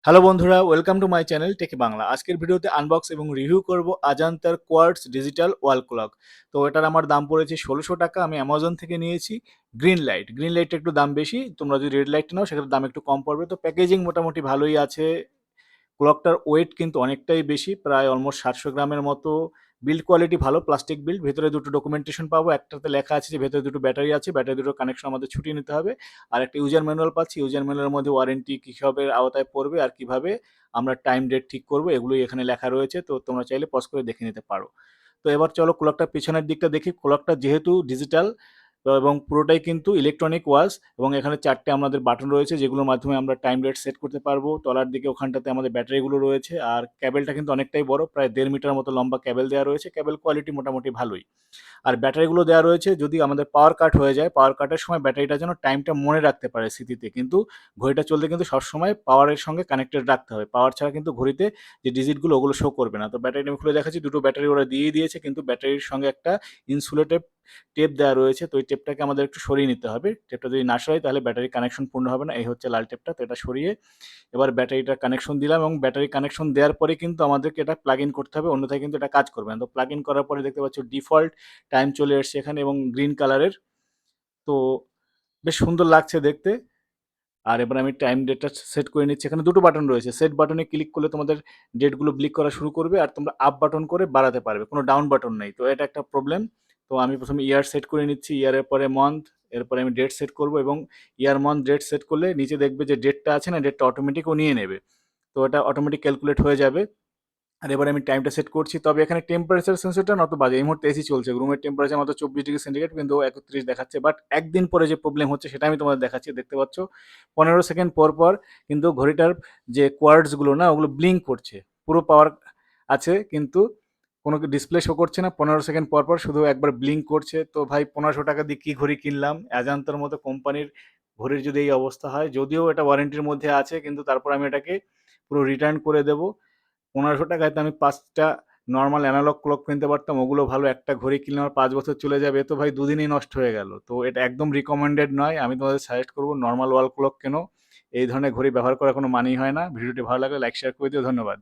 Hello বন্ধুরা, welcome to my channel tech Bangla. আজকের ভিডিওতে আনবক্স এবং রিভিউ করব আজান্তার কোয়ার্টস ডিজিটাল ওয়াল ক্লক। তো এটার আমার দাম পড়েছে ১৬০০ টাকা। আমি অ্যামাজন থেকে নিয়েছি। গ্রিন লাইটটা একটু দাম বেশি, তোমরা যদি রেড লাইট নাও সেটার দাম একটু কম পড়বে। তো প্যাকেজিং মোটামুটি ভালোই আছে। ক্লকটার ওয়েট কিন্তু অনেকটাই বেশি, প্রায় অলমোস্ট ৭০০ গ্রামের মতো। বিল্ড কোয়ালিটি ভালো, প্লাস্টিক বিল্ড। ভেতরে দুটো ডকুমেন্টেশন পাবো, একটাতে লেখা আছে যে ভেতরে দুটো ব্যাটারি আছে, ব্যাটারি দুটো কানেকশন আমাদের ছুটিয়ে নিতে হবে। আর একটা ইউজার ম্যানুয়াল পাচ্ছি, ইউজার ম্যানুয়ালের মধ্যে ওয়ারেন্টি কিসবের আওতায় পড়বে আর কিভাবে আমরা টাইম ডেট ঠিক করবো এগুলোই এখানে লেখা রয়েছে। তো তোমরা চাইলে পজ করে দেখে নিতে পারো। তো এবার চলো ক্লকটার পিছনের দিকটা দেখি। ক্লকটা যেহেতু ডিজিটাল এবং পুরোটাই কিন্তু ইলেকট্রনিক ওয়াচ, এবং এখানে চারটে আমাদের বাটন রয়েছে যেগুলোর মাধ্যমে আমরা টাইম রেট সেট করতে পারবো। তলার দিকে ওখানটাতে আমাদের ব্যাটারিগুলো রয়েছে, আর ক্যাবেলটা কিন্তু অনেকটাই বড়, প্রায় ১.৫ মিটার মতো লম্বা ক্যাবেল দেওয়া রয়েছে। ক্যাবেল কোয়ালিটি মোটামুটি ভালোই। আর ব্যাটারিগুলো দেওয়া রয়েছে যদি আমাদের পাওয়ার কাট হয়ে যায়, পাওয়ার কাটের সময় ব্যাটারিটা যেন টাইমটা মনে রাখতে পারে স্মৃতিতে। কিন্তু ঘড়িটা চলতে কিন্তু সবসময় পাওয়ারের সঙ্গে কানেক্টেড রাখতে হবে, পাওয়ার ছাড়া কিন্তু ঘড়িতে যে ডিজিটগুলো ওগুলো শো করবে না। তো ব্যাটারি আমি খুলে দেখাচ্ছি, দুটো ব্যাটারি ওরা দিয়েই দিয়েছে, কিন্তু ব্যাটারির সঙ্গে একটা ইনসুলেটেড টেপ দেওয়া রয়েছে। তো ওই টেপটাকে আমাদের একটু সরিয়ে নিতে হবে। টেপটা যদি না সরাই তাহলে ব্যাটারি কানেকশন পূর্ণ হবে না। এই হচ্ছে লাল টেপটা। তো এটা সরিয়ে এবার ব্যাটারিটা কানেকশন দিলাম, এবং ব্যাটারি কানেকশন দেওয়ার পরে কিন্তু আমাদেরকে এটা প্লাগ ইন করতে হবে, অন্যথায় কিন্তু এটা কাজ করবে না। তো প্লাগ ইন করার পরে দেখতে পাচ্ছ ডিফল্ট টাইম চলে এসছে এখানে, এবং গ্রিন কালারের। তো বেশ সুন্দর লাগছে দেখতে। আর এবার আমি টাইম ডেটটা সেট করে নিচ্ছি। এখানে দুটো বাটন রয়েছে, সেট বাটনে ক্লিক করলে তোমাদের ডেটগুলো ব্লিক করা শুরু করবে, আর তোমরা আপ বাটন করে বাড়াতে পারবে, কোনো ডাউন বাটন নেই। তো এটা একটা প্রবলেম। তো আমি প্রথমে ইয়ার সেট করে নিচ্ছি, ইয়ারের পরে মান্থ, এরপরে আমি ডেট সেট করব, এবং ইয়ার মান্থ ডেট সেট করলে নিচে দেখবে যে ডেটটা আছে না, ডেটটা অটোমেটিক ও নিয়ে নেবে। তো এটা অটোমেটিক ক্যালকুলেট হয়ে যাবে। আর এবারে আমি টাইমটা সেট করছি। তবে এখানে টেম্পারেচার সেন্সরটা নত বাজে, এই মুহূর্তে এসি চলছে, রুমের টেম্পারেচার মাত্র ২৪ ডিগ্রি সেন্টিগ্রেড, কিন্তু ৩১ দেখাচ্ছে। বাট একদিন পরে যে প্রবলেম হচ্ছে সেটা আমি তোমাদের দেখাচ্ছি। দেখতে পাচ্ছ ১৫ সেকেন্ড পর পর কিন্তু ঘড়িটার যে কোয়ার্ডসগুলো না ওগুলো ব্লিঙ্ক করছে। পুরো পাওয়ার আছে কিন্তু কোনো ডিসপ্লে শো করছে না, ১৫ সেকেন্ড পর পর শুধু একবার ব্লিঙ্ক করছে। তো ভাই ১৫০০ টাকা দিয়ে কী ঘড়ি কিনলাম! অ্যাজান্তার মতো কোম্পানির ঘড়ির যদি এই অবস্থা হয়, যদিও এটা ওয়ারেন্টির মধ্যে আছে, কিন্তু তারপর আমি এটাকে পুরো রিটার্ন করে দেবো। ১৫০০ টাকায় তো আমি ৫টা নর্মাল অ্যানালগ ক্লক কিনতে পারতাম, ওগুলো ভালো। একটা ঘড়ি কিনলে আমার ৫ বছর চলে যাবে, এ তো ভাই দুদিনেই নষ্ট হয়ে গেল। তো এটা একদম রিকমেন্ডেড নয়। আমি তোমাদের সাজেস্ট করবো নর্মাল ওয়াল ক্লক কেনো, এই ধরনের ঘড়ি ব্যবহার করার কোনো মানেই হয় না। ভিডিওটি ভালো লাগলে লাইক শেয়ার করে দিও। ধন্যবাদ।